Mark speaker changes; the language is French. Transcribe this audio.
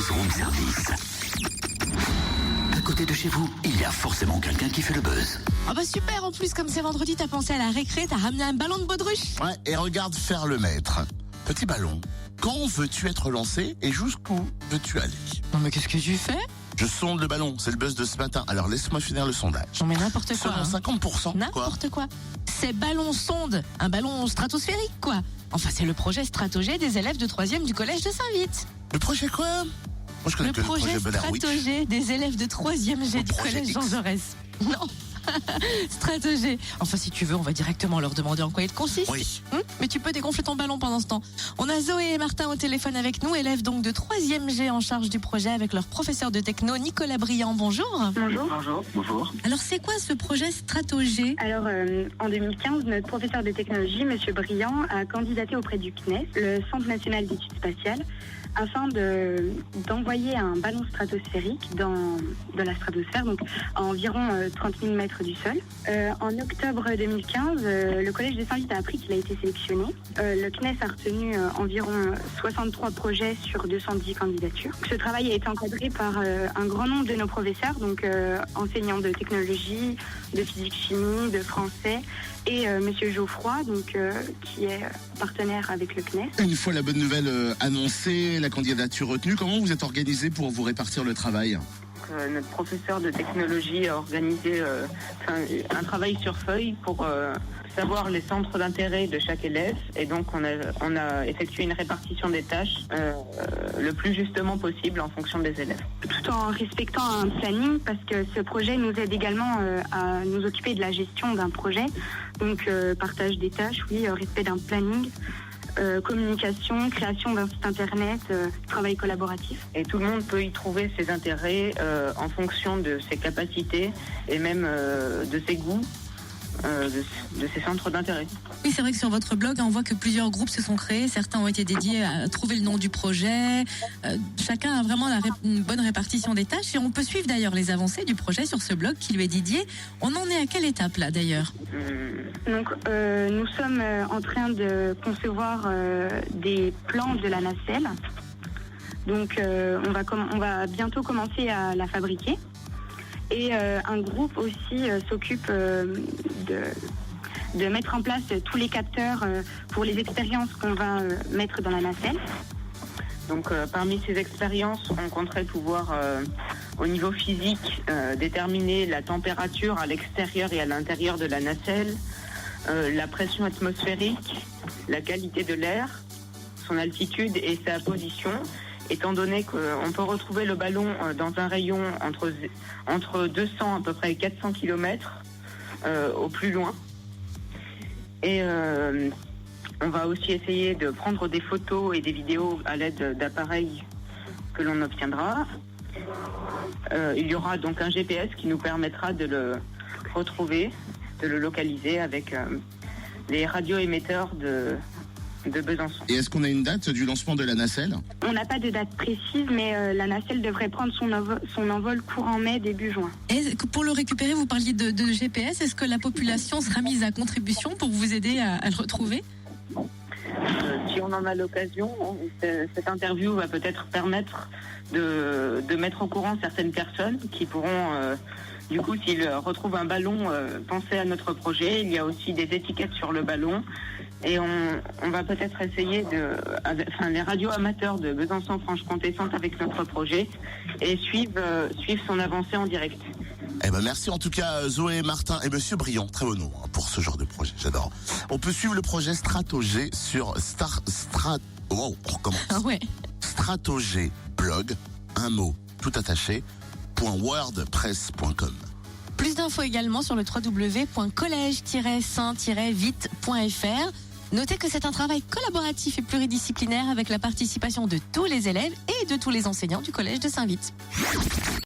Speaker 1: buzz room service. À côté de chez vous, il y a forcément quelqu'un qui fait le buzz.
Speaker 2: Ah bah super, en plus comme c'est vendredi, t'as pensé à la récré, t'as ramené un ballon de baudruche.
Speaker 3: Ouais, et regarde faire le maître. Petit ballon, quand veux-tu être lancé et jusqu'où veux-tu aller?
Speaker 2: Non mais qu'est-ce que tu fais?
Speaker 3: Je sonde le ballon, c'est le buzz de ce matin. Alors laisse-moi finir le sondage.
Speaker 2: Non mais n'importe quoi.
Speaker 3: Selon 50%, quoi.
Speaker 2: N'importe quoi. C'est ballon sonde, un ballon stratosphérique quoi. Enfin c'est le projet Stratogé des élèves de 3e du collège de Saint-Vite.
Speaker 3: Le projet quoi? Moi je connais
Speaker 2: Le
Speaker 3: que le
Speaker 2: projet
Speaker 3: projet Blair Witch.
Speaker 2: Stratogé des élèves de 3e G
Speaker 3: Le
Speaker 2: du
Speaker 3: projet
Speaker 2: collège Jean
Speaker 3: X.
Speaker 2: Jaurès. Non. Stratogé. Enfin si tu veux, on va directement leur demander en quoi il consiste.
Speaker 3: Oui.
Speaker 2: Mais tu peux dégonfler ton ballon pendant ce temps. On a Zoé et Martin au téléphone avec nous, élèves donc de 3e G en charge du projet avec leur professeur de techno Nicolas Briand. Bonjour.
Speaker 4: Bonjour.
Speaker 2: Alors c'est quoi ce projet Stratogé?
Speaker 4: Alors, en 2015, notre professeur de technologie, Monsieur Briand, a candidaté auprès du CNES, le Centre national d'études spatiales, afin d'envoyer un ballon stratosphérique dans la stratosphère, donc à environ 30 000 mètres du sol. En octobre 2015, le collège de Saint-Vite a appris qu'il a été sélectionné. Le CNES a retenu environ 63 projets sur 210 candidatures. Ce travail a été encadré par un grand nombre de nos professeurs, donc enseignants de technologie, de physique-chimie, de français, et Monsieur Geoffroy, donc qui est partenaire avec le CNES.
Speaker 3: Une fois la bonne nouvelle annoncée, la candidature retenue, comment vous êtes organisé pour vous répartir le travail?
Speaker 5: Notre professeur de technologie a organisé un travail sur feuille pour savoir les centres d'intérêt de chaque élève, et donc on a effectué une répartition des tâches le plus justement possible en fonction des élèves.
Speaker 4: Tout en respectant un planning, parce que ce projet nous aide également à nous occuper de la gestion d'un projet, donc partage des tâches, oui, respect d'un planning. Communication, création d'un site internet, travail collaboratif.
Speaker 5: Et tout le monde peut y trouver ses intérêts en fonction de ses capacités et même de ses goûts, de ses centres d'intérêt.
Speaker 2: Oui, c'est vrai que sur votre blog, on voit que plusieurs groupes se sont créés. Certains ont été dédiés à trouver le nom du projet. Chacun a vraiment une bonne répartition des tâches. Et on peut suivre d'ailleurs les avancées du projet sur ce blog qui lui est dédié. On en est à quelle étape là d'ailleurs?
Speaker 4: Donc, nous sommes en train de concevoir des plans de la nacelle. Donc, on va bientôt commencer à la fabriquer. Et un groupe aussi s'occupe de mettre en place tous les capteurs pour les expériences qu'on va mettre dans la nacelle.
Speaker 5: Donc parmi ces expériences, on compterait pouvoir au niveau physique déterminer la température à l'extérieur et à l'intérieur de la nacelle, la pression atmosphérique, la qualité de l'air, son altitude et sa position, étant donné qu'on peut retrouver le ballon dans un rayon entre 200 à peu près 400 km au plus loin. Et on va aussi essayer de prendre des photos et des vidéos à l'aide d'appareils que l'on obtiendra. Il y aura donc un GPS qui nous permettra de le retrouver, de le localiser avec les radioémetteurs de Besançon.
Speaker 3: Et est-ce qu'on a une date du lancement de la nacelle?
Speaker 4: On n'a pas de date précise, mais la nacelle devrait prendre son envol courant mai, début juin.
Speaker 2: Et pour le récupérer, vous parliez de GPS. Est-ce que la population sera mise à contribution pour vous aider à le retrouver?
Speaker 5: Si on en a l'occasion, cette interview va peut-être permettre de mettre au courant certaines personnes qui pourront, du coup, s'ils retrouvent un ballon, penser à notre projet. Il y a aussi des étiquettes sur le ballon. Et on va peut-être essayer les radios amateurs de Besançon-Franche-Comté sont avec notre projet et suivent son avancée en direct.
Speaker 3: Eh ben merci en tout cas Zoé, Martin et Monsieur Briand, très beau nom pour ce genre de projet, j'adore. On peut suivre le projet Stratogé sur on recommence.
Speaker 2: Ah ouais.
Speaker 3: Stratogé blog, un mot, tout attaché, .wordpress.com.
Speaker 2: Plus d'infos également sur le www.collège-saint-vite.fr. Notez que c'est un travail collaboratif et pluridisciplinaire avec la participation de tous les élèves et de tous les enseignants du collège de Saint-Vite.